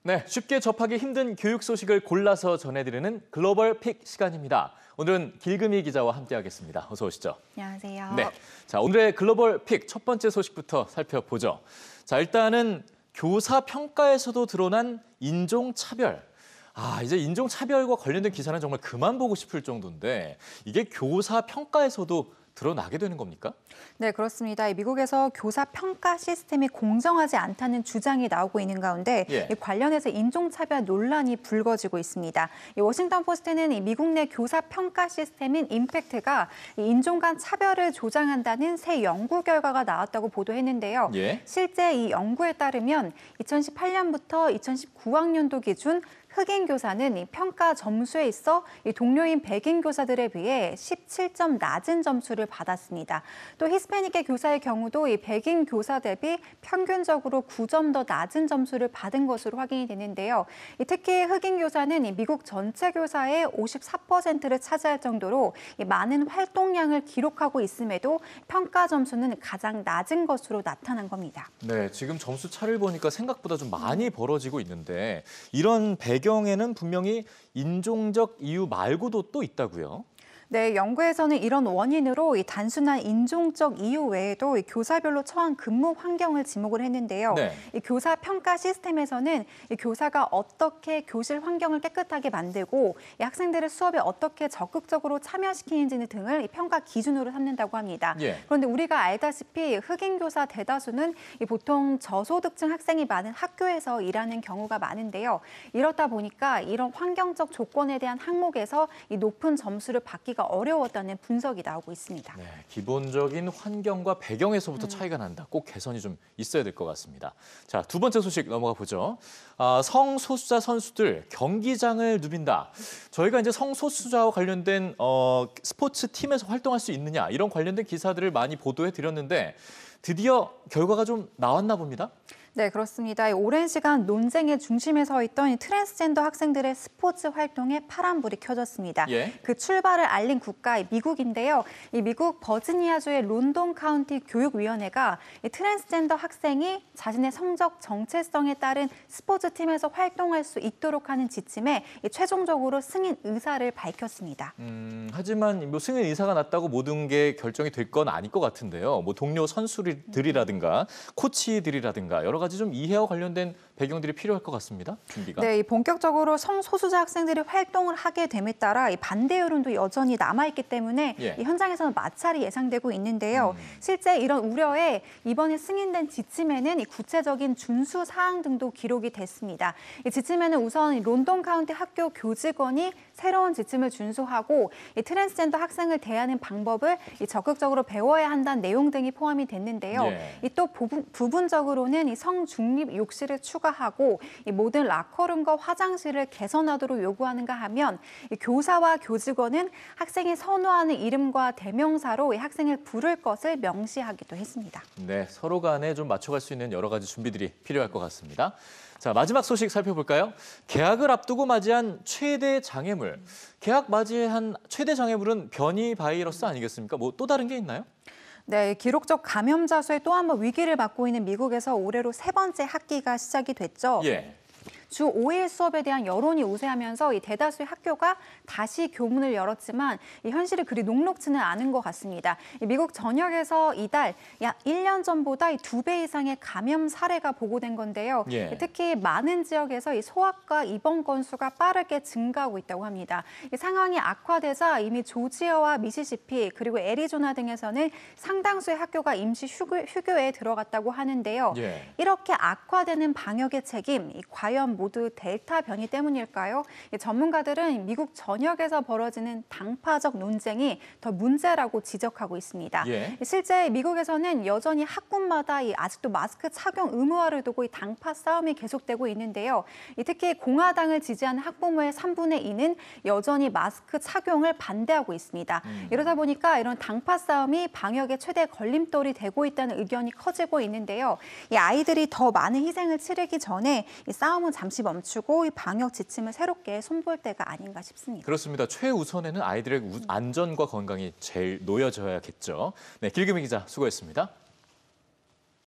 네, 쉽게 접하기 힘든 교육 소식을 골라서 전해드리는 글로벌 픽 시간입니다. 오늘은 길금희 기자와 함께하겠습니다. 어서 오시죠. 안녕하세요. 네, 자 오늘의 글로벌 픽 첫 번째 소식부터 살펴보죠. 자 일단은 교사 평가에서도 드러난 인종차별. 이제 인종차별과 관련된 기사는 정말 그만 보고 싶을 정도인데 이게 교사 평가에서도 드러나게 되는 겁니까? 네, 그렇습니다. 미국에서 교사 평가 시스템이 공정하지 않다는 주장이 나오고 있는 가운데 관련해서 인종차별 논란이 불거지고 있습니다. 워싱턴 포스트는 미국 내 교사 평가 시스템인 임팩트가 인종 간 차별을 조장한다는 새 연구 결과가 나왔다고 보도했는데요. 실제 이 연구에 따르면 2018년부터 2019학년도 기준 흑인 교사는 이 평가 점수에 있어 이 동료인 백인 교사들에 비해 17점 낮은 점수를 받았습니다. 또 히스패닉계 교사의 경우도 이 백인 교사 대비 평균적으로 9점 더 낮은 점수를 받은 것으로 확인이 되는데요. 특히 흑인 교사는 이 미국 전체 교사의 54%를 차지할 정도로 많은 활동량을 기록하고 있음에도 평가 점수는 가장 낮은 것으로 나타난 겁니다. 네, 지금 점수 차를 보니까 생각보다 좀 많이 벌어지고 있는데 이런 배경에는 분명히 인종적 이유 말고도 또 있다고요? 네, 연구에서는 이런 원인으로 이 단순한 인종적 이유 외에도 이 교사별로 처한 근무 환경을 지목을 했는데요. 이 교사 평가 시스템에서는 이 교사가 어떻게 교실 환경을 깨끗하게 만들고 이 학생들을 수업에 어떻게 적극적으로 참여시키는지 등을 이 평가 기준으로 삼는다고 합니다. 그런데 우리가 알다시피 흑인 교사 대다수는 이 보통 저소득층 학생이 많은 학교에서 일하는 경우가 많은데요. 이렇다 보니까 이런 환경적 조건에 대한 항목에서 이 높은 점수를 받기 어려웠다는 분석이 나오고 있습니다. 네, 기본적인 환경과 배경에서부터 차이가 난다. 꼭 개선이 좀 있어야 될 것 같습니다. 자, 두 번째 소식 넘어가 보죠. 성소수자 선수들 경기장을 누빈다. 저희가 이제 성소수자와 관련된 스포츠 팀에서 활동할 수 있느냐 이런 관련된 기사들을 많이 보도해 드렸는데 드디어 결과가 좀 나왔나 봅니다. 네, 그렇습니다. 오랜 시간 논쟁의 중심에 서 있던 이 트랜스젠더 학생들의 스포츠 활동에 파란불이 켜졌습니다. 그 출발을 알린 국가 미국인데요. 이 미국 버지니아주의 론돈 카운티 교육위원회가 이 트랜스젠더 학생이 자신의 성적 정체성에 따른 스포츠팀에서 활동할 수 있도록 하는 지침에 최종적으로 승인 의사를 밝혔습니다. 하지만 뭐 승인 의사가 났다고 모든 게 결정이 될 건 아닐 것 같은데요. 뭐 동료 선수들이라든가 코치들이라든가 여러 가지 좀 이해와 관련된 배경들이 필요할 것 같습니다. 준비가. 네, 본격적으로 성소수자 학생들이 활동을 하게 됨에 따라 이 반대 여론도 여전히 남아있기 때문에 이 현장에서는 마찰이 예상되고 있는데요. 실제 이런 우려에 이번에 승인된 지침에는 이 구체적인 준수 사항 등도 기록이 됐습니다. 이 지침에는 우선 론돈 카운티 학교 교직원이 새로운 지침을 준수하고 이 트랜스젠더 학생을 대하는 방법을 적극적으로 배워야 한다는 내용 등이 포함이 됐는데요. 또 부분적으로는 이 성중립 욕실을 추가하고 이 모든 라커룸과 화장실을 개선하도록 요구하는가 하면 이 교사와 교직원은 학생이 선호하는 이름과 대명사로 이 학생을 부를 것을 명시하기도 했습니다. 네, 서로 간에 좀 맞춰갈 수 있는 여러 가지 준비들이 필요할 것 같습니다. 자, 마지막 소식 살펴볼까요? 개학을 앞두고 맞이한 최대 장애물. 개학 맞이한 최대 장애물은 변이 바이러스 아니겠습니까? 뭐 또 다른 게 있나요? 네, 기록적 감염자 수에 또 한 번 위기를 맞고 있는 미국에서 올해로 세 번째 학기가 시작이 됐죠. 주 5일 수업에 대한 여론이 우세하면서 이 대다수의 학교가 다시 교문을 열었지만 이 현실이 그리 녹록지는 않은 것 같습니다. 미국 전역에서 이달 약 1년 전보다 2배 이상의 감염 사례가 보고된 건데요. 특히 많은 지역에서 이 소아과 입원 건수가 빠르게 증가하고 있다고 합니다. 이 상황이 악화되자 이미 조지아와 미시시피 그리고 애리조나 등에서는 상당수의 학교가 임시 휴교에 들어갔다고 하는데요. 이렇게 악화되는 방역의 책임, 과연 모두 델타 변이 때문일까요? 전문가들은 미국 전역에서 벌어지는 당파적 논쟁이 더 문제라고 지적하고 있습니다. 실제 미국에서는 여전히 학군마다 아직도 마스크 착용 의무화를 두고 이 당파 싸움이 계속되고 있는데요. 특히 공화당을 지지하는 학부모의 3분의 2는 여전히 마스크 착용을 반대하고 있습니다. 이러다 보니까 이런 당파 싸움이 방역의 최대 걸림돌이 되고 있다는 의견이 커지고 있는데요. 이 아이들이 더 많은 희생을 치르기 전에 이 싸움은 잠시 멈추고 이 방역 지침을 새롭게 손볼 때가 아닌가 싶습니다. 그렇습니다. 최우선에는 아이들의 안전과 건강이 제일 놓여져야겠죠. 네, 길금희 기자 수고했습니다.